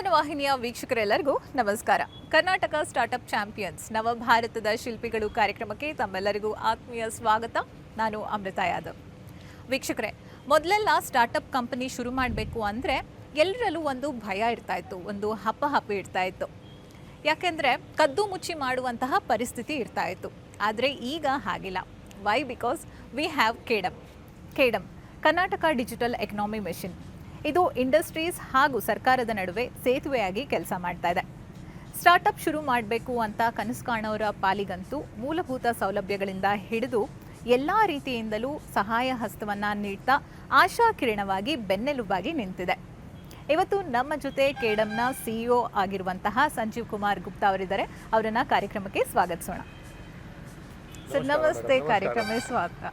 ಚಂದನ ವಾಹಿನಿಯ ವೀಕ್ಷಕರೆಲ್ಲರಿಗೂ ನಮಸ್ಕಾರ. Karnataka startup champions ನವ ಭಾರತದ ಶಿಲ್ಪಿಗಳು ಕಾರ್ಯಕ್ರಮಕ್ಕೆ ತಮ್ಮೆಲ್ಲರಿಗೂ ಆತ್ಮೀಯ ಸ್ವಾಗತ. ನಾನು ಅಮೃತಾ ಯಾದವ್. ವೀಕ್ಷಕರೇ, ಮೊದಲೆಲ್ಲ ಸ್ಟಾರ್ಟ್ಅಪ್ ಕಂಪನಿ ಶುರು ಮಾಡಬೇಕು ಅಂದರೆ ಎಲ್ಲರಲ್ಲೂ ಒಂದು ಭಯ ಇರ್ತಾ ಇತ್ತು, ಒಂದು ಹಪ್ಪಿ ಇರ್ತಾ ಇತ್ತು. ಯಾಕೆಂದರೆ ಕದ್ದು ಮುಚ್ಚಿ ಮಾಡುವಂತಹ ಪರಿಸ್ಥಿತಿ ಇರ್ತಾ ಇತ್ತು. ಆದರೆ ಈಗ ಹಾಗಿಲ್ಲ. Why? Because we have KDEM Karnataka digital economy mission. ಇದು ಇಂಡಸ್ಟ್ರೀಸ್ ಹಾಗೂ ಸರ್ಕಾರದ ನಡುವೆ ಸೇತುವೆಯಾಗಿ ಕೆಲಸ ಮಾಡ್ತಾ ಇದೆ. ಸ್ಟಾರ್ಟಪ್ ಶುರು ಮಾಡಬೇಕು ಅಂತ ಕನಸು ಕಾಣೋರ ಪಾಲಿಗಂತೂ ಮೂಲಭೂತ ಸೌಲಭ್ಯಗಳಿಂದ ಹಿಡಿದು ಎಲ್ಲ ರೀತಿಯಿಂದಲೂ ಸಹಾಯ ಹಸ್ತವನ್ನು ನೀಡ್ತಾ ಆಶಾಕಿರಣವಾಗಿ ಬೆನ್ನೆಲುಬಾಗಿ ನಿಂತಿದೆ. ಇವತ್ತು ನಮ್ಮ ಜೊತೆ ಕೇಡಮ್ನ CEO ಆಗಿರುವಂತಹ ಸಂಜೀವ್ ಕುಮಾರ್ ಗುಪ್ತಾ ಅವರಿದ್ದಾರೆ. ಅವರನ್ನು ಕಾರ್ಯಕ್ರಮಕ್ಕೆ ಸ್ವಾಗತಿಸೋಣ. ಸರ್ ನಮಸ್ತೆ, ಕಾರ್ಯಕ್ರಮಕ್ಕೆ ಸ್ವಾಗತ.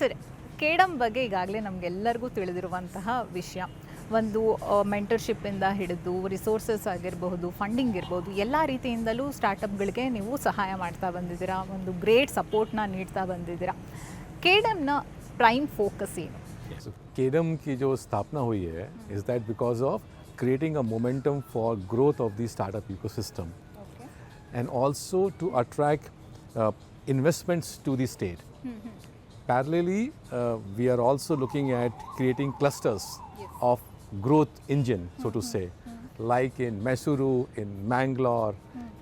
ಸರಿ, ಕೇಡಮ್ ಬಗ್ಗೆ ಈಗಾಗಲೇ ನಮಗೆಲ್ಲರಿಗೂ ತಿಳಿದಿರುವಂತಹ ವಿಷಯ. ಒಂದು ಮೆಂಟರ್ಶಿಪ್ಪಿಂದ ಹಿಡಿದು ರಿಸೋರ್ಸಸ್ ಆಗಿರಬಹುದು, ಫಂಡಿಂಗ್ ಇರ್ಬೋದು, ಎಲ್ಲ ರೀತಿಯಿಂದಲೂ ಸ್ಟಾರ್ಟಪ್ಗಳಿಗೆ ನೀವು ಸಹಾಯ ಮಾಡ್ತಾ ಬಂದಿದ್ದೀರಾ, ಒಂದು ಗ್ರೇಟ್ ಸಪೋರ್ಟ್ನ ನೀಡ್ತಾ ಬಂದಿದ್ದೀರಾ. ಕೇಡಮ್ನ ಪ್ರೈಮ್ ಫೋಕಸ್ ಏನು? केडम की जो स्थापना हुई है is that because of creating a momentum for growth of the startup ecosystem and also to attract investments to the state. Parallelly, we are also looking at creating clusters of growth engine, so to say, like in Mysuru, in Mangalore,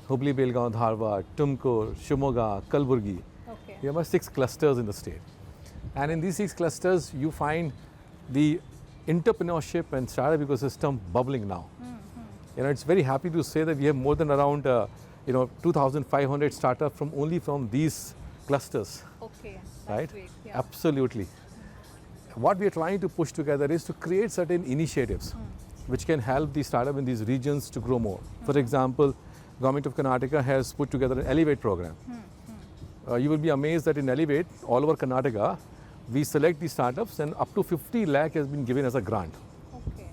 Hubli, Belgaum, Dharwad, Tumkur, Shimoga, Kalburgi. We have 6 clusters in the state. And in these 6 clusters, you find the entrepreneurship and startup ecosystem bubbling now. You know, it's very happy to say that we have more than around 2,500 startups from these clusters. Okay, right? Great. Yeah. Absolutely. What we are trying to push together is to create certain initiatives which can help the startup in these regions to grow more. For example, Government of Karnataka has put together an Elevate program. You will be amazed that in Elevate, all over Karnataka, we select the startups and up to 50 lakh has been given as a grant. Okay.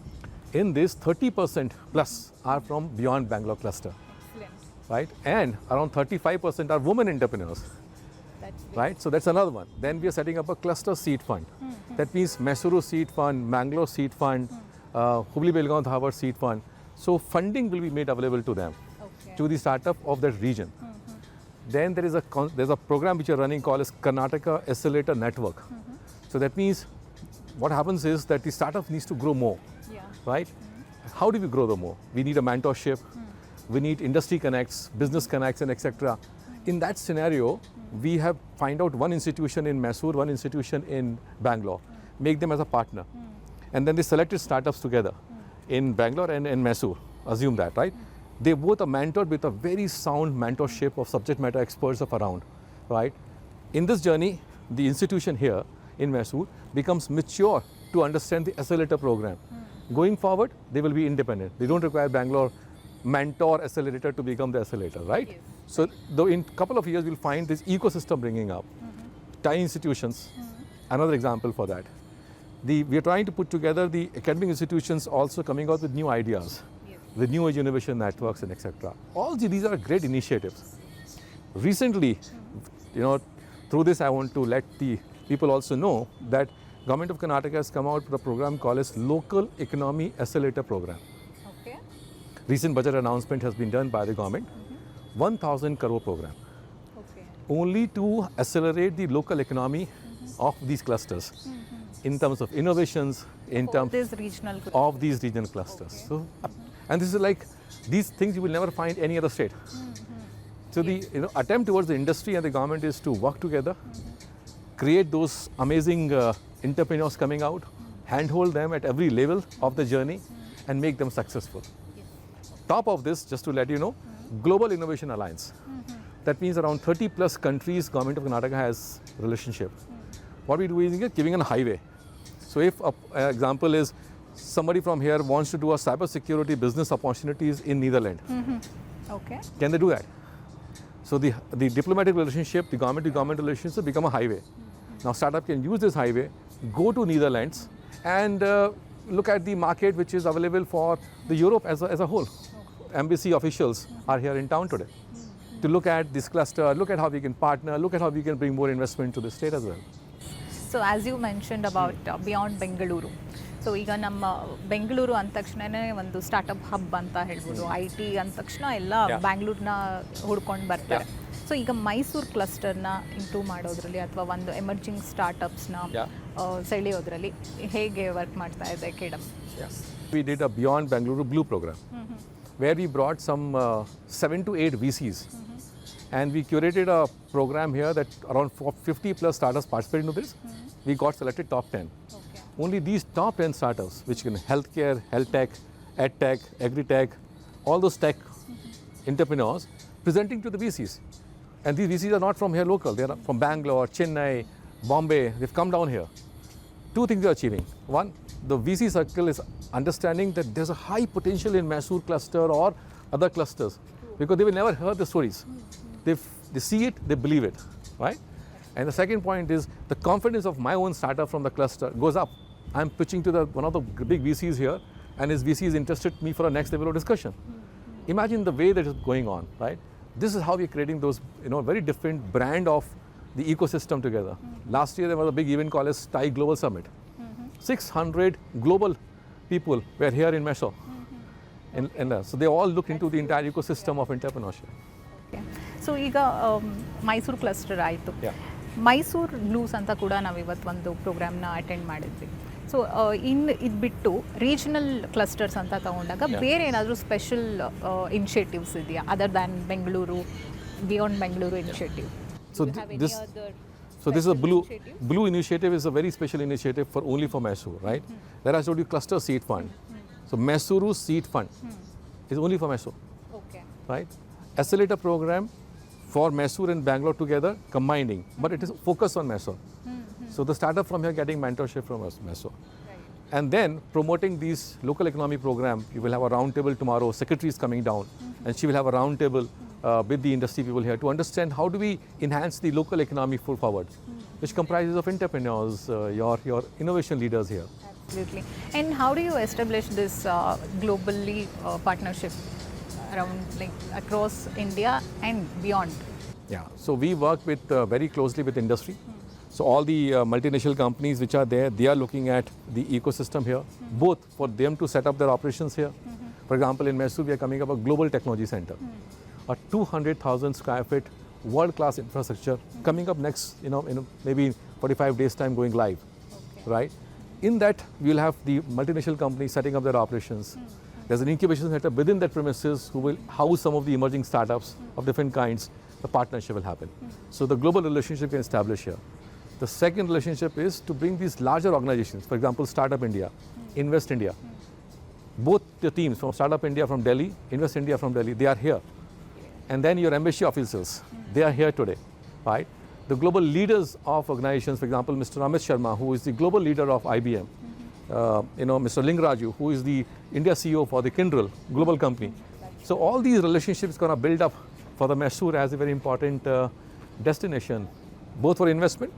In this, 30% plus are from beyond Bangalore cluster. Excellent. Right? And around 35% are women entrepreneurs. That's great. Right? So that's another one. Then we are setting up a cluster seed fund. That means Mysuru seed fund, Mangalore seed fund, Hubli Belgaum Dharwad seed fund. So funding will be made available to them, Okay. to the startup of that region. Then there's a program which we are running called as Karnataka Accelerator Network. So that means what happens is that the startup needs to grow more, Yeah. right? How do we grow the more? We need a mentorship, we need industry connects, business connects and etc. In that scenario, we have find out one institution in Mysore, one institution in Bangalore, make them as a partner. And then they selected startups together in Bangalore and in Mysore, assume that, right? They both are mentored with a very sound mentorship of subject matter experts of around, right? In this journey, the institution here in Mysore becomes mature to understand the accelerator program. Going forward, they will be independent. They don't require Bangalore mentor accelerator to become the accelerator, right? Yes. So though in couple of years, we'll find this ecosystem bringing up. Tiny institutions, another example for that. We are trying to put together the academic institutions also coming out with new ideas, with new age innovation networks and etc. All these are great initiatives. Recently, through this I want to let the people also know that Government of Karnataka has come out with a program called as Local Economy Accelerator Program. Okay. Recent budget announcement has been done by the government. 1,000 crore program. Okay. Only to accelerate the local economy of these clusters in terms of innovations, in terms This regional group. of these regional clusters. So, and this is like these things you will never find any other state. So the attempt towards the industry and the government is to work together, create those amazing entrepreneurs coming out, handhold them at every level of the journey, and make them successful. Top of this, just to let you know, Global Innovation Alliance. That means around 30 plus countries Government of Karnataka has relationship. What we do is giving a highway. So if an example is somebody from here wants to do a cyber security business opportunities in Netherlands, Okay. can they do that? So the diplomatic relationship, the government to government relationship become a highway. Now startup can use this highway, go to Netherlands and look at the market which is available for the Europe as a whole. Embassy officials are here in town today to look at this cluster, look at how we can partner, look at how we can bring more investment to the state as well. So as you mentioned about beyond Bengaluru, so ಈಗ ನಮ್ಮ ಬೆಂಗಳೂರು ಅಂದ ತಕ್ಷಣನೇ ಒಂದು startup hub ಅಂತ ಹೇಳ್ಬೋದು, IT ಅಂದ ತಕ್ಷಣ ಎಲ್ಲ ಬ್ಯಾಂಗ್ಳೂರ್ನ ಹುಡ್ಕೊಂಡು ಬರ್ತಾರೆ. ಸೊ ಈಗ ಮೈಸೂರು ಕ್ಲಸ್ಟರ್ನ ಇಂಪ್ರೂವ್ ಮಾಡೋದ್ರಲ್ಲಿ ಅಥವಾ ಒಂದು ಎಮರ್ಜಿಂಗ್ ಸ್ಟಾರ್ಟಪ್ಸ್ನ ಸೆಳೆಯೋದ್ರಲ್ಲಿ ಹೇಗೆ ವರ್ಕ್ ಮಾಡ್ತಾ ಇದೆ KEDAM? We did a Beyond Bangalore Blue program where we brought some 7 to 8 VCs and we curated a program here that around 50 plus startups participated in this. We got selected top 10. Okay. Only these top 10 startups, which in healthcare, health tech, ed tech, agri tech, all those tech entrepreneurs presenting to the VCs. And these VCs are not from here local, they are from Bangalore, Chennai, Bombay, they've come down here. Two things they are achieving. One, the VC circle is understanding that there's a high potential in Mysore cluster or other clusters because they will never heard the stories. They see it, they believe it, right? And the second point is the confidence of my own startup from the cluster goes up. I'm pitching to one of the big VCs here and his VC is interested in me for a next level of discussion. Imagine the way that is going on, right? This is how we're creating those, very different brand of the ecosystem together. Last year there was a big event called as TIE Global Summit. 600 global people were here in Mysore. So they all looked into the entire ecosystem of entrepreneurship. So ಈಗ Mysuru cluster ಆಯಿತು, Mysuru blouse ಅಂತ ಕೂಡ ನಾವು ಇವತ್ತು ಒಂದು ಪ್ರೋಗ್ರಾಮ್ನ attend ಮಾಡಿದ್ವಿ. So ಇನ್ನು ಇದು ಬಿಟ್ಟು ರೀಜನಲ್ ಕ್ಲಸ್ಟರ್ಸ್ ಅಂತ ತಗೊಂಡಾಗ ಬೇರೆ ಏನಾದರೂ ಸ್ಪೆಷಲ್ ಇನಿಷಿಯೇಟಿವ್ಸ್ ಇದೆಯಾ other than Bengaluru, beyond Bengaluru initiative? So this is a blue initiative is a very special initiative for only for Mysore, right? There I showed you cluster seed fund. So Mysuru seed fund is only for Mysore. Okay. Right? Accelerator program for Mysore and Bangalore together combining, but it is focused on Mysore. So the startup from here getting mentorship from us, Mysore. Right. And then promoting these local economy program. We will have a round table tomorrow. Secretary is coming down and she will have a round table with the industry people here to understand how do we enhance the local economy forward, which comprises of entrepreneurs, your innovation leaders here. Absolutely. And how do you establish this globally partnership around across India and beyond? Yeah, so we work with very closely with industry. So all the multinational companies which are there, they are looking at the ecosystem here, both for them to set up their operations here. For example, in Mysore, we are coming up a global technology center, a 200,000 square feet world-class infrastructure coming up next, in maybe 45 days time going live, right? In that, we will have the multinational companies setting up their operations. There's an incubation center within that premises who will house some of the emerging startups of different kinds. The partnership will happen. So the global relationship can establish here. The second relationship is to bring these larger organizations, for example, Startup India, Invest India. Both the teams from Startup India from Delhi, Invest India from Delhi, they are here. And then your embassy officials, they are here today, right? The global leaders of organizations, for example, Mr. Amit Sharma, who is the global leader of IBM, Mr. Lingaraju, who is the India CEO for the Kyndryl global company. So all these relationships are going to build up for the Mysore as a very important destination, both for investment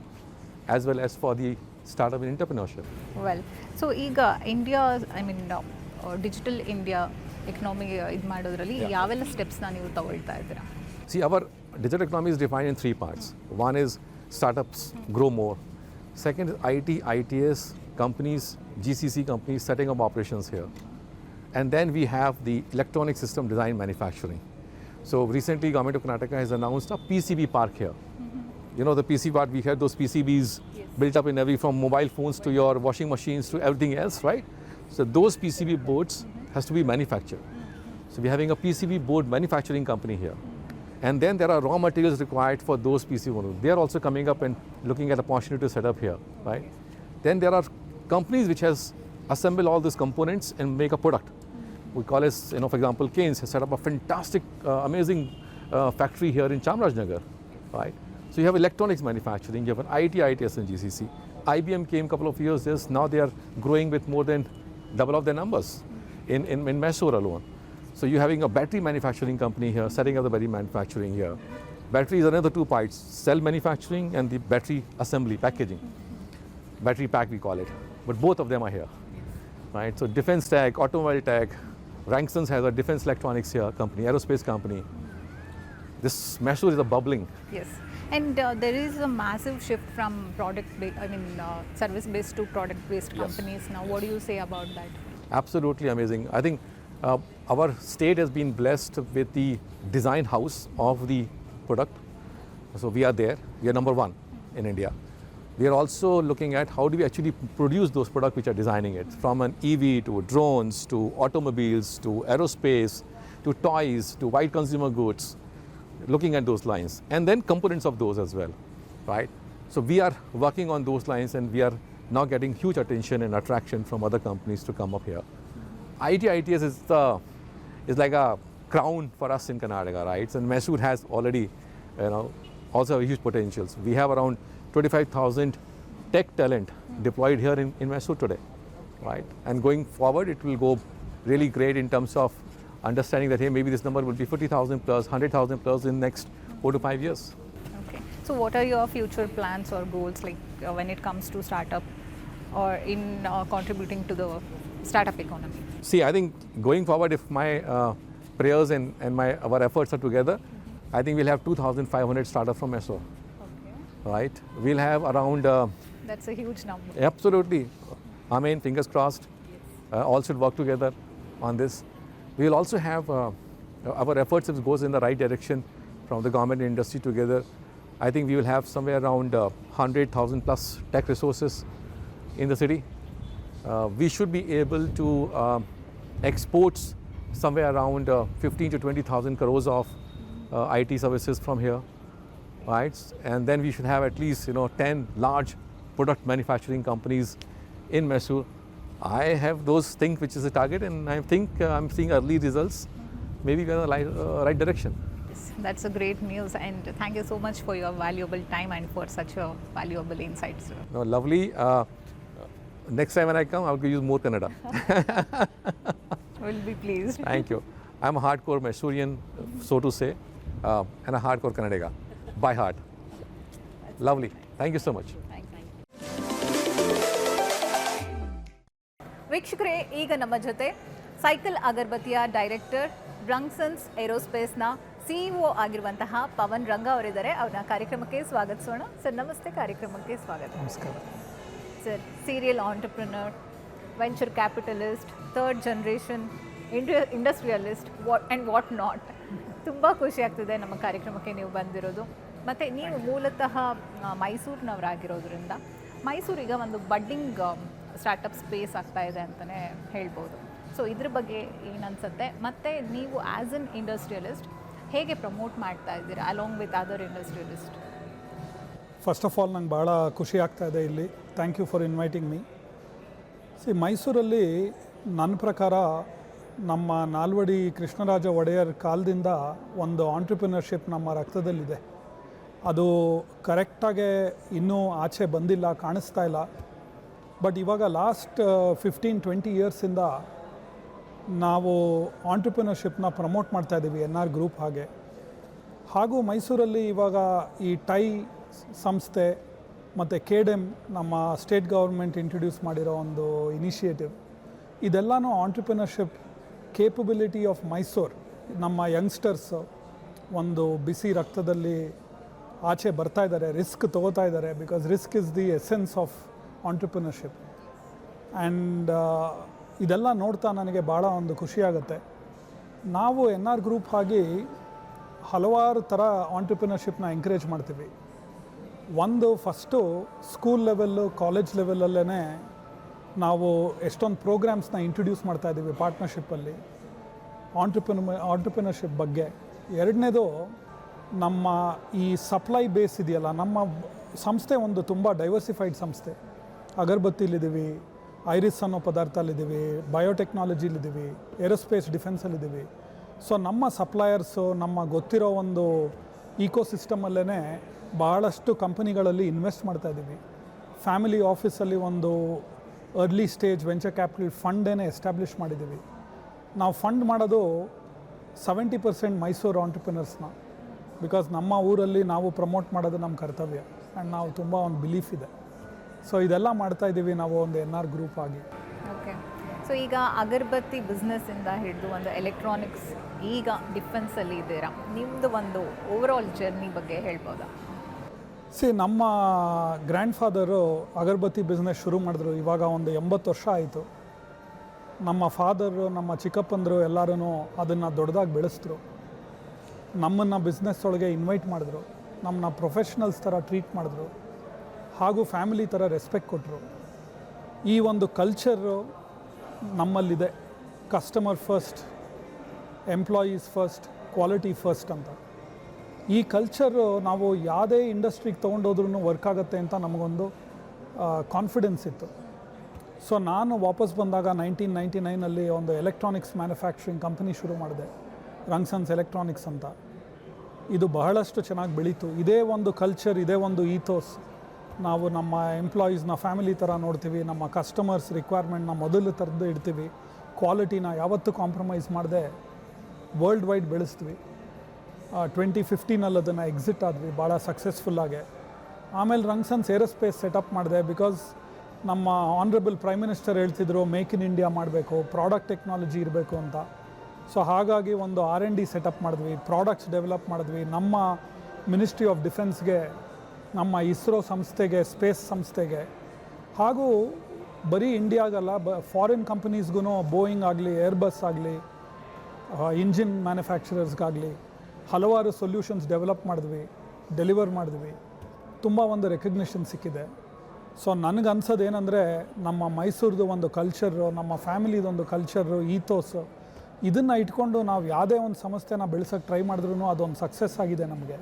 as well as for the startup and entrepreneurship. Well, so ಈಗ India digital India economy ಇದು ಮಾಡೋದ್ರಲ್ಲಿ ಯಾವೆಲ್ಲ ಸ್ಟೆಪ್ಸ್ನ ನೀವು ತಗೊಳ್ತಾ ಇದ್ದೀರಾ? See, our digital economy is defined in 3 parts. One is startups grow more. Second is IT, ITS companies, GCC companies setting up operations here. And then we have the electronic system design manufacturing. So recently, Government of Karnataka has announced a PCB park here. The PCB part, we had those PCBs built up in from mobile phones to your washing machines to everything else, right? So those PCB boards has to be manufactured. So we're having a PCB board manufacturing company here. And then there are raw materials required for those PCB boards. They are also coming up and looking at a opportunity to set up here, right? Then there are companies which has assembled all these components and make a product. We call it, for example, Keynes has set up a fantastic, amazing factory here in Chamarajnagar, right? So you have electronics manufacturing, you have an IT, ITS and GCC. IBM came a couple of years just now they are growing with more than double of their numbers in Mysore alone. So you're having a battery manufacturing company here, setting up the battery manufacturing here. Battery is another 2 parts, cell manufacturing and the battery assembly, packaging. Battery pack we call it, but both of them are here, right? So defense tech, automobile tech, Ranksons has a defense electronics here company, aerospace company. This Mysore is a bubbling. Yes. And there is a massive shift from service-based to product-based Yes. companies now. What do you say about that? Absolutely amazing. I think our state has been blessed with the design house of the product. So we are there. We are number one in India. We are also looking at how do we actually produce those products which are designing it, from an EV to drones to automobiles to aerospace to toys to white consumer goods, looking at those lines, and then components of those as well, right? So we are working on those lines, and we are now getting huge attention and attraction from other companies to come up here. ITS is like a crown for us in Karnataka, right? And Mysore has already, also huge potentials. We have around 25,000 tech talent deployed here in Mysore today, right? And going forward, it will go really great in terms of understanding that, hey, maybe this number will be 50,000 plus, 100,000 plus in next 4 to 5 years. Okay. So what are your future plans or goals when it comes to startup or in contributing to the startup economy? See, I think going forward, if my prayers and our efforts are together, I think we'll have 2,500 startups from Mysore, Okay. right? We'll have around, That's a huge number. absolutely, I mean, fingers crossed, all should work together on this. We'll also have our efforts, if it goes in the right direction from the government and industry together, I think we will have somewhere around 100,000 plus tech resources in the city. We should be able to export somewhere around 15 to 20,000 crores of IT services from here, right? And then we should have at least 10 large product manufacturing companies in Mysore. I have those things which is a target, and I think I'm seeing early results. Maybe we're in the right direction. Yes, that's a great news, and thank you so much for your valuable time and for such a valuable insights. No, lovely. Next time when I come, I'll use more Kannada. We'll be pleased. Thank you. I'm a hardcore Mysorean, so to say, and a hardcore Kannadiga by heart. Lovely. Thank you so much. ವೀಕ್ಷಕರೇ, ಈಗ ನಮ್ಮ ಜೊತೆ cycle ಅಗರಬತ್ತಿಯ director, ಬ್ರಂಗ್ಸನ್ಸ್ ಏರೋಸ್ಪೇಸ್ನ CEO ಆಗಿರುವಂತಹ ಪವನ್ ರಂಗ ಅವರಿದ್ದಾರೆ. ಅವ್ರನ್ನ ಕಾರ್ಯಕ್ರಮಕ್ಕೆ ಸ್ವಾಗತಿಸೋಣ. Sir ನಮಸ್ತೆ, ಕಾರ್ಯಕ್ರಮಕ್ಕೆ ಸ್ವಾಗತ. ನಮಸ್ಕಾರ sir, serial entrepreneur, venture capitalist, third generation industrialist, what not. ತುಂಬ ಖುಷಿ ಆಗ್ತಿದೆ ನಮ್ಮ ಕಾರ್ಯಕ್ರಮಕ್ಕೆ ನೀವು ಬಂದಿರೋದು. ಮತ್ತು ನೀವು ಮೂಲತಃ ಮೈಸೂರಿನವರಾಗಿರೋದ್ರಿಂದ ಮೈಸೂರಿಗೆ ಒಂದು ಬಡ್ಡಿಂಗ್ ಸ್ಟಾರ್ಟಪ್ ಸ್ಪೇಸ್ ಆಗ್ತಾ ಇದೆ ಅಂತಲೇ ಹೇಳ್ಬೋದು. ಸೊ ಇದ್ರ ಬಗ್ಗೆ ಏನನ್ಸುತ್ತೆ, ಮತ್ತು ನೀವು ಆ್ಯಸ್ ಅನ್ ಇಂಡಸ್ಟ್ರಿಯಲಿಸ್ಟ್ ಹೇಗೆ ಪ್ರಮೋಟ್ ಮಾಡ್ತಾ ಇದ್ದೀರಾ along with other industrialist? First of all ನಂಗೆ ಭಾಳ ಖುಷಿ ಆಗ್ತಾ ಇದೆ ಇಲ್ಲಿ. Thank you for inviting me. ಮೈಸೂರಲ್ಲಿ ನನ್ನ ಪ್ರಕಾರ ನಮ್ಮ ನಾಲ್ವಡಿ ಕೃಷ್ಣರಾಜ ಒಡೆಯರ್ ಕಾಲದಿಂದ ಒಂದು ಆಂಟ್ರಪ್ರಿನರ್ಶಿಪ್ ನಮ್ಮ ರಕ್ತದಲ್ಲಿದೆ. ಅದು ಕರೆಕ್ಟಾಗೆ ಇನ್ನೂ ಆಚೆ ಬಂದಿಲ್ಲ, ಕಾಣಿಸ್ತಾ ಇಲ್ಲ. ಬಟ್ ಇವಾಗ ಲಾಸ್ಟ್ 15-20 ಇಯರ್ಸಿಂದ ನಾವು ಆಂಟ್ರಪ್ರಿನರ್ಶಿಪ್ನ ಪ್ರಮೋಟ್ ಮಾಡ್ತಾ ಇದ್ದೀವಿ NR ಗ್ರೂಪ್ ಹಾಗೆ. ಹಾಗೂ ಮೈಸೂರಲ್ಲಿ ಇವಾಗ ಈ ಟೈ ಸಂಸ್ಥೆ ಮತ್ತು KDEM ನಮ್ಮ ಸ್ಟೇಟ್ ಗೌರ್ಮೆಂಟ್ ಇಂಟ್ರೊಡ್ಯೂಸ್ ಮಾಡಿರೋ ಒಂದು ಇನಿಷಿಯೇಟಿವ್, ಇದೆಲ್ಲನೂ ಆಂಟ್ರಪ್ರಿನರ್ಶಿಪ್ ಕೇಪಬಿಲಿಟಿ ಆಫ್ ಮೈಸೂರು. ನಮ್ಮ ಯಂಗ್ಸ್ಟರ್ಸ್ ಒಂದು ಬಿಸಿ ರಕ್ತದಲ್ಲಿ ಆಚೆ ಬರ್ತಾ ಇದ್ದಾರೆ, ರಿಸ್ಕ್ ತೊಗೋತಾ ಇದ್ದಾರೆ. Because risk is the essence of entrepreneurship. And ಇದೆಲ್ಲ ನೋಡ್ತಾ ನನಗೆ ಭಾಳ ಒಂದು ಖುಷಿಯಾಗುತ್ತೆ. ನಾವು NR ಗ್ರೂಪ್ ಆಗಿ ಹಲವಾರು ಥರ ಆಂಟ್ರಪ್ರಿನರ್ಶಿಪ್ನ ಎಂಕರೇಜ್ ಮಾಡ್ತೀವಿ. ಒಂದು ಫಸ್ಟು ಸ್ಕೂಲ್ ಲೆವೆಲ್ಲು, ಕಾಲೇಜ್ ಲೆವೆಲಲ್ಲೇ ನಾವು ಎಷ್ಟೊಂದು ಪ್ರೋಗ್ರಾಮ್ಸ್ನ ಇಂಟ್ರೊಡ್ಯೂಸ್ ಮಾಡ್ತಾಯಿದ್ದೀವಿ ಪಾರ್ಟ್ನರ್ಶಿಪ್ಪಲ್ಲಿ ಆಂಟ್ರಪ್ರಿನರ್ಶಿಪ್ ಬಗ್ಗೆ. ಎರಡನೇದು, ನಮ್ಮ ಈ ಸಪ್ಲೈ ಬೇಸ್ ಇದೆಯಲ್ಲ, ನಮ್ಮ ಸಂಸ್ಥೆ ಒಂದು ತುಂಬ ಡೈವರ್ಸಿಫೈಡ್ ಸಂಸ್ಥೆ. ಅಗರಬತ್ತಿಲಿದ್ದೀವಿ, ಐರಿಸ್ ಅನ್ನೋ ಪದಾರ್ಥಲ್ಲಿದ್ದೀವಿ, ಬಯೋಟೆಕ್ನಾಲಜಿಲಿದ್ದೀವಿ, ಏರೋಸ್ಪೇಸ್ ಡಿಫೆನ್ಸಲ್ಲಿದ್ದೀವಿ. ಸೊ ನಮ್ಮ ಸಪ್ಲಯರ್ಸು ನಮ್ಮ ಗೊತ್ತಿರೋ ಒಂದು ಈಕೋಸಿಸ್ಟಮಲ್ಲೇ ಭಾಳಷ್ಟು ಕಂಪನಿಗಳಲ್ಲಿ ಇನ್ವೆಸ್ಟ್ ಮಾಡ್ತಾಯಿದ್ದೀವಿ. ಫ್ಯಾಮಿಲಿ ಆಫೀಸಲ್ಲಿ ಒಂದು ಅರ್ಲಿ ಸ್ಟೇಜ್ ವೆಂಚರ್ ಕ್ಯಾಪಿಟಲ್ ಫಂಡೇನೆ ಎಸ್ಟಾಬ್ಲಿಷ್ ಮಾಡಿದ್ದೀವಿ. ನಾವು ಫಂಡ್ ಮಾಡೋದು 70% ಮೈಸೂರು ಆಂಟ್ರಪ್ರಿನರ್ಸ್ನ. ಬಿಕಾಸ್ ನಮ್ಮ ಊರಲ್ಲಿ ನಾವು ಪ್ರಮೋಟ್ ಮಾಡೋದು ನಮ್ಮ ಕರ್ತವ್ಯ, ಆ್ಯಂಡ್ ನಾವು ತುಂಬ ಒಂದು ಬಿಲೀಫ್ ಇದೆ. ಸೊ ಇದೆಲ್ಲ ಮಾಡ್ತಾಯಿದ್ದೀವಿ ನಾವು ಒಂದು NR ಗ್ರೂಪ್ ಆಗಿ. ಓಕೆ. ಸೊ ಈಗ ಅಗರಬತ್ತಿ ಬಿಸ್ನೆಸ್ಸಿಂದ ಹಿಡಿದು ಒಂದು ಎಲೆಕ್ಟ್ರಾನಿಕ್ಸ್, ಈಗ ಡಿಫೆನ್ಸಲ್ಲಿ ಇದ್ದೀರಾ. ನಿಮ್ಮದು ಒಂದು ಓವರಾಲ್ ಜರ್ನಿ ಬಗ್ಗೆ ಹೇಳ್ಬೋದಾ? ನಮ್ಮ ಗ್ರ್ಯಾಂಡ್ ಫಾದರು ಅಗರಬತ್ತಿ ಬಿಸ್ನೆಸ್ ಶುರು ಮಾಡಿದ್ರು. ಇವಾಗ ಒಂದು 80 ವರ್ಷ ಆಯಿತು. ನಮ್ಮ ಫಾದರು, ನಮ್ಮ ಚಿಕ್ಕಪ್ಪಂದರು ಎಲ್ಲರೂ ಅದನ್ನು ದೊಡ್ಡದಾಗಿ ಬೆಳೆಸಿದ್ರು. ನಮ್ಮನ್ನು ಬಿಸ್ನೆಸ್ ಒಳಗೆ ಇನ್ವೈಟ್ ಮಾಡಿದ್ರು, ನಮ್ಮನ್ನ ಪ್ರೊಫೆಷ್ನಲ್ಸ್ ಥರ ಟ್ರೀಟ್ ಮಾಡಿದ್ರು, ಹಾಗೂ ಫ್ಯಾಮಿಲಿ ಥರ ರೆಸ್ಪೆಕ್ಟ್ ಕೊಟ್ಟರು. ಈ ಒಂದು ಕಲ್ಚರು ನಮ್ಮಲ್ಲಿದೆ. Customer first, employees first, quality first ಅಂತ. ಈ ಕಲ್ಚರು ನಾವು ಯಾವುದೇ ಇಂಡಸ್ಟ್ರಿಗೆ ತೊಗೊಂಡೋದ್ರೂ ವರ್ಕ್ ಆಗುತ್ತೆ ಅಂತ ನಮಗೊಂದು ಕಾನ್ಫಿಡೆನ್ಸ್ ಇತ್ತು. ಸೊ ನಾನು ವಾಪಸ್ ಬಂದಾಗ 1999 ಒಂದು ಎಲೆಕ್ಟ್ರಾನಿಕ್ಸ್ ಮ್ಯಾನುಫ್ಯಾಕ್ಚರಿಂಗ್ ಕಂಪನಿ ಶುರು ಮಾಡಿದೆ, ರಂಗ್ಸನ್ಸ್ ಎಲೆಕ್ಟ್ರಾನಿಕ್ಸ್ ಅಂತ. ಇದು ಬಹಳಷ್ಟು ಚೆನ್ನಾಗಿ ಬೆಳೀತು. ಇದೇ ಒಂದು ಕಲ್ಚರ್, ಇದೇ ಒಂದು ಈಥೋಸ್. ನಾವು ನಮ್ಮ ಎಂಪ್ಲಾಯೀಸ್ನ ಫ್ಯಾಮಿಲಿ ಥರ ನೋಡ್ತೀವಿ, ನಮ್ಮ ಕಸ್ಟಮರ್ಸ್ ರಿಕ್ವೈರ್ಮೆಂಟ್ನ ಮೊದಲು ಥರದ್ದು ಇಡ್ತೀವಿ, ಕ್ವಾಲಿಟಿನ ಯಾವತ್ತೂ ಕಾಂಪ್ರಮೈಸ್ ಮಾಡದೆ ವರ್ಲ್ಡ್ ವೈಡ್ ಬೆಳೆಸ್ತೀವಿ. 2015 ಅದನ್ನು ಎಕ್ಸಿಟ್ ಆದ್ವಿ ಭಾಳ ಸಕ್ಸಸ್ಫುಲ್ಲಾಗೆ. ಆಮೇಲೆ ರಂಗ್ಸನ್ಸ್ ಏರೋಸ್ಪೇಸ್ ಸೆಟಪ್ ಮಾಡಿದೆ. ಬಿಕಾಸ್ ನಮ್ಮ ಆನರಬಲ್ ಪ್ರೈಮ್ ಮಿನಿಸ್ಟರ್ ಹೇಳ್ತಿದ್ರು ಮೇಕ್ ಇನ್ ಇಂಡಿಯಾ ಮಾಡಬೇಕು, ಪ್ರಾಡಕ್ಟ್ ಟೆಕ್ನಾಲಜಿ ಇರಬೇಕು ಅಂತ. ಸೊ ಹಾಗಾಗಿ ಒಂದು R&D ಸೆಟಪ್ ಮಾಡಿದ್ವಿ, ಪ್ರಾಡಕ್ಟ್ಸ್ ಡೆವಲಪ್ ಮಾಡಿದ್ವಿ. ನಮ್ಮ ಮಿನಿಸ್ಟ್ರಿ ಆಫ್ ಡಿಫೆನ್ಸ್ಗೆ, ನಮ್ಮ ಇಸ್ರೋ ಸಂಸ್ಥೆಗೆ, ಸ್ಪೇಸ್ ಸಂಸ್ಥೆಗೆ, ಹಾಗೂ ಬರೀ ಇಂಡಿಯಾಗಲ್ಲ, ಫಾರಿನ್ ಕಂಪನೀಸ್ಗೂ, ಬೋಯಿಂಗ್ ಆಗಲಿ, ಏರ್ಬಸ್ ಆಗಲಿ, ಇಂಜಿನ್ ಮ್ಯಾನುಫ್ಯಾಕ್ಚರರ್ಸ್ಗಾಗಲಿ ಹಲವಾರು ಸೊಲ್ಯೂಷನ್ಸ್ ಡೆವಲಪ್ ಮಾಡಿದ್ವಿ, ಡೆಲಿವರ್ ಮಾಡಿದ್ವಿ. ತುಂಬ ಒಂದು ರೆಕಗ್ನಿಷನ್ ಸಿಕ್ಕಿದೆ. ಸೊ ನನಗನ್ಸೋದು ಏನಂದರೆ, ನಮ್ಮ ಮೈಸೂರದು ಒಂದು ಕಲ್ಚರು, ನಮ್ಮ ಫ್ಯಾಮಿಲಿದೊಂದು ಕಲ್ಚರು, ಈಥೋಸು, ಇದನ್ನು ಇಟ್ಕೊಂಡು ನಾವು ಯಾವುದೇ ಒಂದು ಸಂಸ್ಥೆನ ಬೆಳೆಸೋಕ್ಕೆ ಟ್ರೈ ಮಾಡಿದ್ರೂ ಅದೊಂದು ಸಕ್ಸಸ್ ಆಗಿದೆ ನಮಗೆ.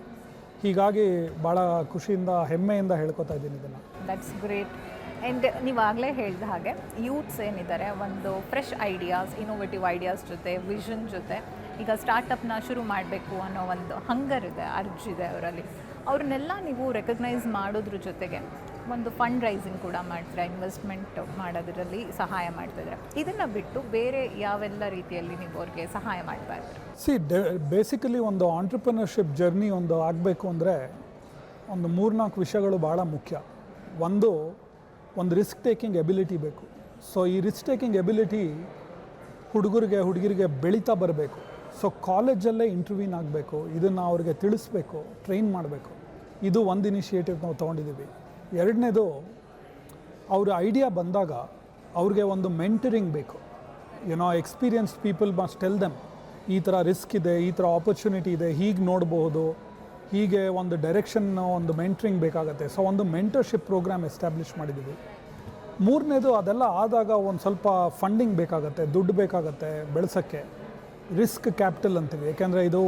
ಹೀಗಾಗಿ ಭಾಳ ಖುಷಿಯಿಂದ, ಹೆಮ್ಮೆಯಿಂದ ಹೇಳ್ಕೊತಾ ಇದ್ದೀನಿ ಇದನ್ನು. That's great. ಆ್ಯಂಡ್ ನೀವಾಗಲೇ ಹೇಳಿದ ಹಾಗೆ ಯೂತ್ಸ್ ಏನಿದ್ದಾರೆ, ಒಂದು ಫ್ರೆಶ್ ಐಡಿಯಾಸ್, ಇನೋವೇಟಿವ್ ಐಡಿಯಾಸ್ ಜೊತೆ, ವಿಷನ್ ಜೊತೆ ಈಗ ಸ್ಟಾರ್ಟಪ್ನ ಶುರು ಮಾಡಬೇಕು ಅನ್ನೋ ಒಂದು ಹಂಗರ್ ಇದೆ, ಅರ್ಜಿದೆ ಅವರಲ್ಲಿ. ಅವ್ರನ್ನೆಲ್ಲ ನೀವು ರೆಕಗ್ನೈಸ್ ಮಾಡೋದ್ರ ಜೊತೆಗೆ ಒಂದು ಫಂಡ್ ರೈಸಿಂಗ್ ಕೂಡ ಮಾಡ್ತೀರಾ, ಇನ್ವೆಸ್ಟ್ಮೆಂಟ್ ಮಾಡೋದರಲ್ಲಿ ಸಹಾಯ ಮಾಡ್ತಿದ್ರೆ. ಇದನ್ನು ಬಿಟ್ಟು ಬೇರೆ ಯಾವೆಲ್ಲ ರೀತಿಯಲ್ಲಿ ನೀವು ಅವ್ರಿಗೆ ಸಹಾಯ ಮಾಡ್ತಾ ಇದ್ದೀರಾ? ಬೇಸಿಕಲಿ ಒಂದು ಆಂಟ್ರಪ್ರಿನರ್ಶಿಪ್ ಜರ್ನಿ ಒಂದು ಆಗಬೇಕು ಅಂದರೆ ಒಂದು 3-4 ವಿಷಯಗಳು ಭಾಳ ಮುಖ್ಯ. ಒಂದು ರಿಸ್ಕ್ ಟೇಕಿಂಗ್ ಎಬಿಲಿಟಿ ಬೇಕು. ಸೊ ಈ ರಿಸ್ಕ್ ಟೇಕಿಂಗ್ ಎಬಿಲಿಟಿ ಹುಡುಗರಿಗೆ ಬೆಳೀತಾ ಬರಬೇಕು. ಸೊ ಕಾಲೇಜಲ್ಲೇ ಇಂಟರ್ವ್ಯೂನ್ ಆಗಬೇಕು, ಇದನ್ನು ಅವ್ರಿಗೆ ತಿಳಿಸ್ಬೇಕು, ಟ್ರೈನ್ ಮಾಡಬೇಕು. ಇದು ಒಂದು ಇನಿಷಿಯೇಟಿವ್ ನಾವು ತೊಗೊಂಡಿದ್ದೀವಿ. ಎರಡನೇದು, ಅವ್ರ ಐಡಿಯಾ ಬಂದಾಗ ಅವ್ರಿಗೆ ಒಂದು ಮೆಂಟರಿಂಗ್ ಬೇಕು. Experienced people must tell them, ಈ ಥರ ರಿಸ್ಕ್ ಇದೆ, ಈ ಥರ ಆಪರ್ಚುನಿಟಿ ಇದೆ, ಹೀಗೆ ನೋಡ್ಬೋದು, ಹೀಗೆ ಒಂದು ಡೈರೆಕ್ಷನ್, ಒಂದು ಮೆಂಟ್ರಿಂಗ್ ಬೇಕಾಗುತ್ತೆ. ಸೊ ಒಂದು ಮೆಂಟರ್ಶಿಪ್ ಪ್ರೋಗ್ರಾಮ್ ಎಸ್ಟಾಬ್ಲಿಷ್ ಮಾಡಿದ್ದೀವಿ. ಮೂರನೇದು, ಅದೆಲ್ಲ ಆದಾಗ ಒಂದು ಸ್ವಲ್ಪ ಫಂಡಿಂಗ್ ಬೇಕಾಗುತ್ತೆ, ದುಡ್ಡು ಬೇಕಾಗುತ್ತೆ ಬೆಳೆಸೋಕ್ಕೆ. ರಿಸ್ಕ್ ಕ್ಯಾಪಿಟಲ್ ಅಂತೀವಿ, ಯಾಕೆಂದರೆ ಇದು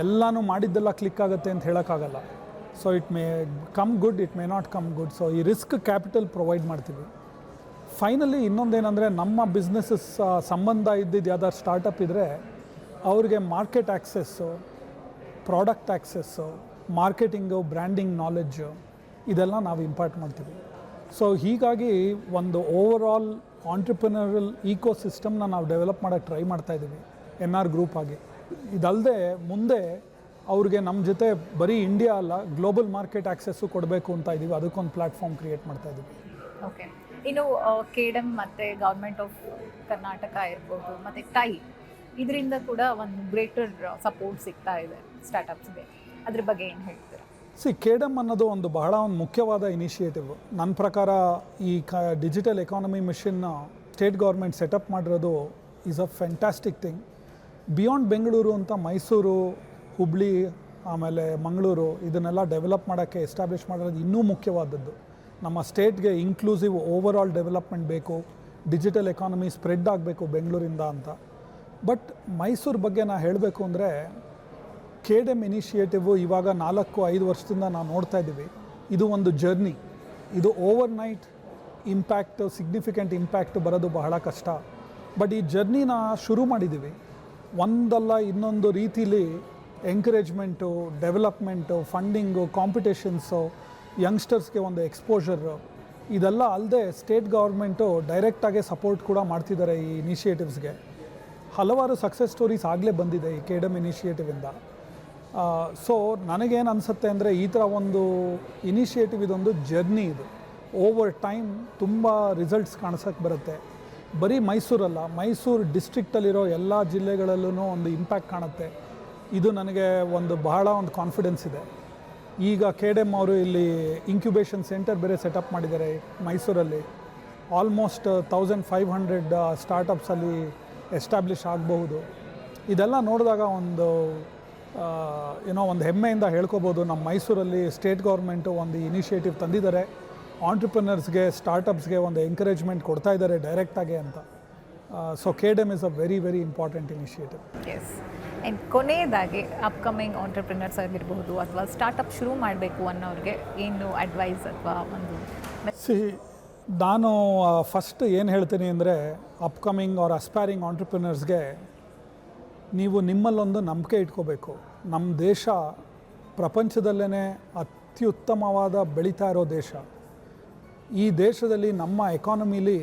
ಎಲ್ಲನೂ ಮಾಡಿದ್ದೆಲ್ಲ ಕ್ಲಿಕ್ ಆಗುತ್ತೆ ಅಂತ ಹೇಳೋಕ್ಕಾಗಲ್ಲ. So it may come good, it may not come good. So ಈ ರಿಸ್ಕ್ ಕ್ಯಾಪಿಟಲ್ ಪ್ರೊವೈಡ್ ಮಾಡ್ತೀವಿ. ಫೈನಲಿ ಇನ್ನೊಂದೇನೆಂದರೆ, ನಮ್ಮ ಬಿಸ್ನೆಸ್ಸಸ್ ಸಂಬಂಧ ಇದ್ದಿದ್ದು ಯಾವ್ದಾದ್ರು ಸ್ಟಾರ್ಟಪ್ ಇದ್ದರೆ ಅವ್ರಿಗೆ market access, product access, marketing, branding knowledge, ಇದೆಲ್ಲ ನಾವು ಇಂಪಾರ್ಟ್ ಮಾಡ್ತೀವಿ. ಸೊ ಹೀಗಾಗಿ ಒಂದು ಓವರ್ ಆಲ್ ಆಂಟ್ರಪ್ರಿನರಲ್ ಈಕೋ ಸಿಸ್ಟಮ್ನ ನಾವು ಡೆವಲಪ್ ಮಾಡೋಕ್ಕೆ ಟ್ರೈ ಮಾಡ್ತಾಯಿದ್ದೀವಿ NR ಗ್ರೂಪ್ ಆಗಿ. ಇದಲ್ಲದೆ ಮುಂದೆ ಅವ್ರಿಗೆ ನಮ್ಮ ಜೊತೆ ಬರೀ ಇಂಡಿಯಾ ಅಲ್ಲ, ಗ್ಲೋಬಲ್ ಮಾರ್ಕೆಟ್ ಆ್ಯಕ್ಸೆಸ್ಸು ಕೊಡಬೇಕು ಅಂತ ಇದ್ದೀವಿ. ಅದಕ್ಕೊಂದು ಪ್ಲ್ಯಾಟ್ಫಾರ್ಮ್ ಕ್ರಿಯೇಟ್ ಮಾಡ್ತಾ ಇದ್ದೀವಿ. ಓಕೆ. ಇನ್ನು KDM ಮತ್ತು ಗೌರ್ಮೆಂಟ್ ಆಫ್ ಕರ್ನಾಟಕ ಇರ್ಬೋದು, ಮತ್ತು ಟೈ, ಇದರಿಂದ ಕೂಡ ಒಂದು ಗ್ರೇಟರ್ ಸಪೋರ್ಟ್ ಸಿಗ್ತಾ ಇದೆ ಸ್ಟಾರ್ಟಪ್ಸ್ಗೆ. ಅದ್ರ ಬಗ್ಗೆ ಏನು ಹೇಳ್ತೀರಾ? KDM ಅನ್ನೋದು ಒಂದು ಬಹಳ ಮುಖ್ಯವಾದ ಇನಿಷಿಯೇಟಿವ್. ನನ್ನ ಪ್ರಕಾರ ಈ ಡಿಜಿಟಲ್ ಎಕಾನಮಿ ಮಿಷನ್ನ ಸ್ಟೇಟ್ ಗೌರ್ಮೆಂಟ್ ಸೆಟಪ್ ಮಾಡಿರೋದು is a fantastic thing. Beyond Bengaluru ಅಂತ ಮೈಸೂರು, ಹುಬ್ಳಿ, ಆಮೇಲೆ ಮಂಗಳೂರು, ಇದನ್ನೆಲ್ಲ ಡೆವಲಪ್ ಮಾಡೋಕ್ಕೆ ಎಸ್ಟಾಬ್ಲಿಷ್ ಮಾಡಿರೋದು ಇನ್ನೂ ಮುಖ್ಯವಾದದ್ದು. ನಮ್ಮ ಸ್ಟೇಟ್ಗೆ ಇನ್ಕ್ಲೂಸಿವ್ ಓವರ್ ಆಲ್ ಡೆವಲಪ್ಮೆಂಟ್ ಬೇಕು, ಡಿಜಿಟಲ್ ಎಕಾನಮಿ ಸ್ಪ್ರೆಡ್ ಆಗಬೇಕು ಬೆಂಗಳೂರಿಂದ ಅಂತ. ಬಟ್ ಮೈಸೂರು ಬಗ್ಗೆ ನಾನು ಹೇಳಬೇಕು ಅಂದರೆ, KDM ಇನಿಷಿಯೇಟಿವ್ ಇವಾಗ 4-5 ವರ್ಷದಿಂದ ನಾವು ನೋಡ್ತಾ ಇದ್ದೀವಿ. ಇದು ಒಂದು ಜರ್ನಿ. ಇದು over night impact, significant impact ಬರೋದು ಬಹಳ ಕಷ್ಟ. ಬಟ್ ಈ ಜರ್ನಿನ ಶುರು ಮಾಡಿದ್ದೀವಿ. ಒಂದಲ್ಲ ಇನ್ನೊಂದು ರೀತಿಲಿ ಎಂಕರೇಜ್ಮೆಂಟು, ಡೆವಲಪ್ಮೆಂಟು, ಫಂಡಿಂಗು, ಕಾಂಪಿಟೇಷನ್ಸು, ಯಂಗ್ಸ್ಟರ್ಸ್ಗೆ ಒಂದು ಎಕ್ಸ್ಪೋಜರು, ಇದೆಲ್ಲ ಅಲ್ಲದೆ ಸ್ಟೇಟ್ ಗೌರ್ಮೆಂಟು ಡೈರೆಕ್ಟಾಗೆ ಸಪೋರ್ಟ್ ಕೂಡ ಮಾಡ್ತಿದ್ದಾರೆ ಈ ಇನಿಷಿಯೇಟಿವ್ಸ್ಗೆ. ಹಲವಾರು ಸಕ್ಸಸ್ ಸ್ಟೋರೀಸ್ ಆಗಲೇ ಬಂದಿದೆ ಈ KDM ಇನಿಷಿಯೇಟಿವಿಂದ. ಸೊ ನನಗೇನು ಅನಿಸುತ್ತೆ ಅಂದರೆ, ಈ ಥರ ಒಂದು ಇನಿಷಿಯೇಟಿವ್ ಇದೊಂದು ಜರ್ನಿ. ಇದು ಓವರ್ ಟೈಮ್ ತುಂಬ ರಿಸಲ್ಟ್ಸ್ ಕಾಣಿಸೋಕ್ಕೆ ಬರುತ್ತೆ. ಬರೀ ಮೈಸೂರಲ್ಲ, ಮೈಸೂರು ಡಿಸ್ಟ್ರಿಕ್ಟಲ್ಲಿರೋ ಎಲ್ಲ ಜಿಲ್ಲೆಗಳಲ್ಲೂ ಒಂದು ಇಂಪ್ಯಾಕ್ಟ್ ಕಾಣುತ್ತೆ. ಇದು ನನಗೆ ಒಂದು ಬಹಳ ಒಂದು ಕಾನ್ಫಿಡೆನ್ಸ್ ಇದೆ. ಈಗ KDM ಅವರು ಇಲ್ಲಿ ಇನ್ಕ್ಯುಬೇಷನ್ ಸೆಂಟರ್ ಬೇರೆ ಸೆಟಪ್ ಮಾಡಿದ್ದಾರೆ ಮೈಸೂರಲ್ಲಿ. ಆಲ್ಮೋಸ್ಟ್ 1500 ಸ್ಟಾರ್ಟಪ್ಸಲ್ಲಿ ಎಸ್ಟಾಬ್ಲಿಷ್ ಆಗಬಹುದು. ಇದೆಲ್ಲ ನೋಡಿದಾಗ ಒಂದು ಹೆಮ್ಮೆಯಿಂದ ಹೇಳ್ಕೊಬೋದು, ನಮ್ಮ ಮೈಸೂರಲ್ಲಿ ಸ್ಟೇಟ್ ಗೌರ್ಮೆಂಟು ಒಂದು ಇನಿಷಿಯೇಟಿವ್ ತಂದಿದ್ದಾರೆ. ಆಂಟ್ರಪ್ರಿನರ್ಸ್ಗೆ, ಸ್ಟಾರ್ಟಪ್ಸ್ಗೆ ಒಂದು ಎಂಕರೇಜ್ಮೆಂಟ್ ಕೊಡ್ತಾ ಇದ್ದಾರೆ ಡೈರೆಕ್ಟಾಗಿ ಅಂತ. So KDM is a very very important initiative. Yes. And ಕೊನೆಯದಾಗಿ ಅಪ್ಕಮಿಂಗ್ ಆಂಟ್ರಪ್ರಿನರ್ಸ್ ಆಗಿರ್ಬೋದು ಅಥವಾ ಸ್ಟಾರ್ಟಪ್ ಶುರು ಮಾಡಬೇಕು ಅನ್ನೋರಿಗೆ ಏನು ಅಡ್ವೈಸ್ ಅಥವಾ ಒಂದು ನಾನು ಫಸ್ಟ್ ಏನು ಹೇಳ್ತೀನಿ ಅಂದರೆ, ಅಪ್ಕಮಿಂಗ್ ಆರ್ ಅಸ್ಪೈರಿಂಗ್ ಆಂಟ್ರಪ್ರಿನರ್ಸ್ಗೆ ನೀವು ನಿಮ್ಮಲ್ಲೊಂದು ನಂಬಿಕೆ ಇಟ್ಕೋಬೇಕು. ನಮ್ಮ ದೇಶ ಪ್ರಪಂಚದಲ್ಲೇ ಅತ್ಯುತ್ತಮವಾದ ಬೆಳೀತಾ ಇರೋ ದೇಶ. ಈ ದೇಶದಲ್ಲಿ ನಮ್ಮ ಎಕಾನಮಿಲಿ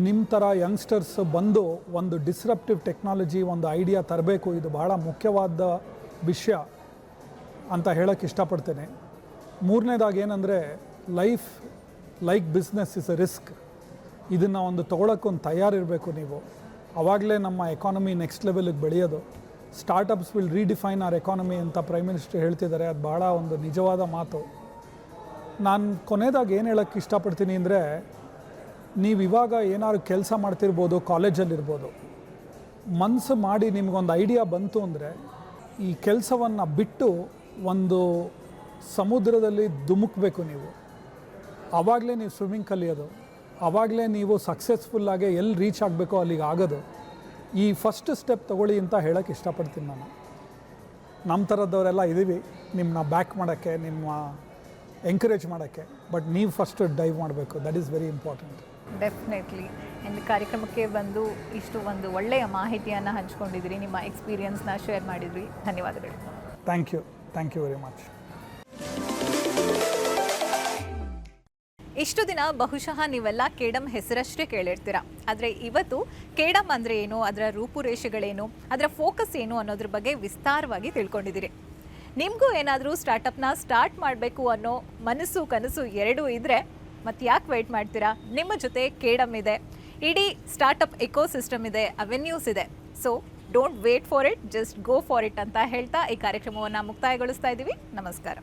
ನಿಮ್ಮ ಥರ ಯಂಗ್ಸ್ಟರ್ಸ್ ಬಂದು ಒಂದು ಡಿಸ್ರಪ್ಟಿವ್ ಟೆಕ್ನಾಲಜಿ, ಒಂದು ಐಡಿಯಾ ತರಬೇಕು. ಇದು ಭಾಳ ಮುಖ್ಯವಾದ ವಿಷಯ ಅಂತ ಹೇಳೋಕ್ಕೆ ಇಷ್ಟಪಡ್ತೇನೆ. ಮೂರನೇದಾಗಿ ಏನಂದರೆ, life like business is a risk. ಇದನ್ನು ಒಂದು ತೊಗೊಳಕ್ಕೊಂದು ತಯಾರಿರಬೇಕು ನೀವು. ಆವಾಗಲೇ ನಮ್ಮ ಎಕಾನಮಿ ನೆಕ್ಸ್ಟ್ ಲೆವೆಲಿಗೆ ಬೆಳೆಯೋದು. Startups will redefine our economy ಅಂತ ಪ್ರೈಮ್ ಮಿನಿಸ್ಟರ್ ಹೇಳ್ತಿದ್ದಾರೆ. ಅದು ಭಾಳ ಒಂದು ನಿಜವಾದ ಮಾತು. ನಾನು ಕೊನೆಯದಾಗಿ ಏನು ಹೇಳೋಕ್ಕೆ ಇಷ್ಟಪಡ್ತೀನಿ ಅಂದರೆ, ನೀವು ಇವಾಗ ಏನಾದ್ರು ಕೆಲಸ ಮಾಡ್ತಿರ್ಬೋದು, ಕಾಲೇಜಲ್ಲಿರ್ಬೋದು, ಮನಸ್ಸು ಮಾಡಿ ನಿಮಗೊಂದು ಐಡಿಯಾ ಬಂತು ಅಂದರೆ ಈ ಕೆಲಸವನ್ನು ಬಿಟ್ಟು ಒಂದು ಸಮುದ್ರದಲ್ಲಿ ಧುಮುಕಬೇಕು ನೀವು. ಆವಾಗಲೇ ನೀವು ಸ್ವಿಮ್ಮಿಂಗ್ ಕಲಿಯೋದು, ಆವಾಗಲೇ ನೀವು ಸಕ್ಸಸ್ಫುಲ್ಲಾಗಿ ಎಲ್ಲಿ ರೀಚ್ ಆಗಬೇಕೋ ಅಲ್ಲಿಗೆ ಆಗೋದು. ಈ ಫಸ್ಟ್ ಸ್ಟೆಪ್ ತೊಗೊಳ್ಳಿ ಅಂತ ಹೇಳೋಕ್ಕೆ ಇಷ್ಟಪಡ್ತೀನಿ ನಾನು. ನಮ್ಮ ಥರದವರೆಲ್ಲ ಇದ್ದೀವಿ ನಿಮ್ಮನ್ನ ಬ್ಯಾಕ್ ಮಾಡೋಕ್ಕೆ, ನಿಮ್ಮ ಎಂಕರೇಜ್ ಮಾಡೋಕ್ಕೆ. ಬಟ್ ನೀವು ಫಸ್ಟ್ ಡೈವ್ ಮಾಡಬೇಕು. That is very important. Definitely. And ಕಾರ್ಯಕ್ರಮಕ್ಕೆ ಬಂದು ಇಷ್ಟು ಒಂದು ಒಳ್ಳೆಯ ಮಾಹಿತಿಯನ್ನು ಹಂಚ್ಕೊಂಡಿದ್ರಿ, ನಿಮ್ಮ ಎಕ್ಸ್ಪೀರಿಯನ್ಸ್ನ ಶೇರ್ ಮಾಡಿದ್ರಿ. ಧನ್ಯವಾದಗಳು. Thank you very much. ಇಷ್ಟು ದಿನ ಬಹುಶಃ ನೀವೆಲ್ಲ KDM ಹೆಸರಷ್ಟೇ ಕೇಳಿರ್ತೀರ. ಆದರೆ ಇವತ್ತು KDM ಅಂದರೆ ಏನು, ಅದರ ರೂಪುರೇಷೆಗಳೇನು, ಅದರ ಫೋಕಸ್ ಏನು ಅನ್ನೋದ್ರ ಬಗ್ಗೆ ವಿಸ್ತಾರವಾಗಿ ತಿಳ್ಕೊಂಡಿದ್ದೀರಿ. ನಿಮಗೂ ಏನಾದರೂ ಸ್ಟಾರ್ಟಪ್ನ ಸ್ಟಾರ್ಟ್ ಮಾಡಬೇಕು ಅನ್ನೋ ಮನಸ್ಸು ಕನಸು ಎರಡೂ ಇದ್ದರೆ ಮತ್ತು ಯಾಕೆ ವೆಯ್ಟ್ ಮಾಡ್ತೀರಾ? ನಿಮ್ಮ ಜೊತೆ KDM ಇದೆ, ಇಡೀ ಸ್ಟಾರ್ಟಪ್ ಎಕೋಸಿಸ್ಟಮ್ ಇದೆ, ಅವೆನ್ಯೂಸ್ ಇದೆ. So don't wait for it, just go for it ಅಂತ ಹೇಳ್ತಾ ಈ ಕಾರ್ಯಕ್ರಮವನ್ನು ಮುಕ್ತಾಯಗೊಳಿಸ್ತಾ ಇದ್ದೀವಿ. ನಮಸ್ಕಾರ.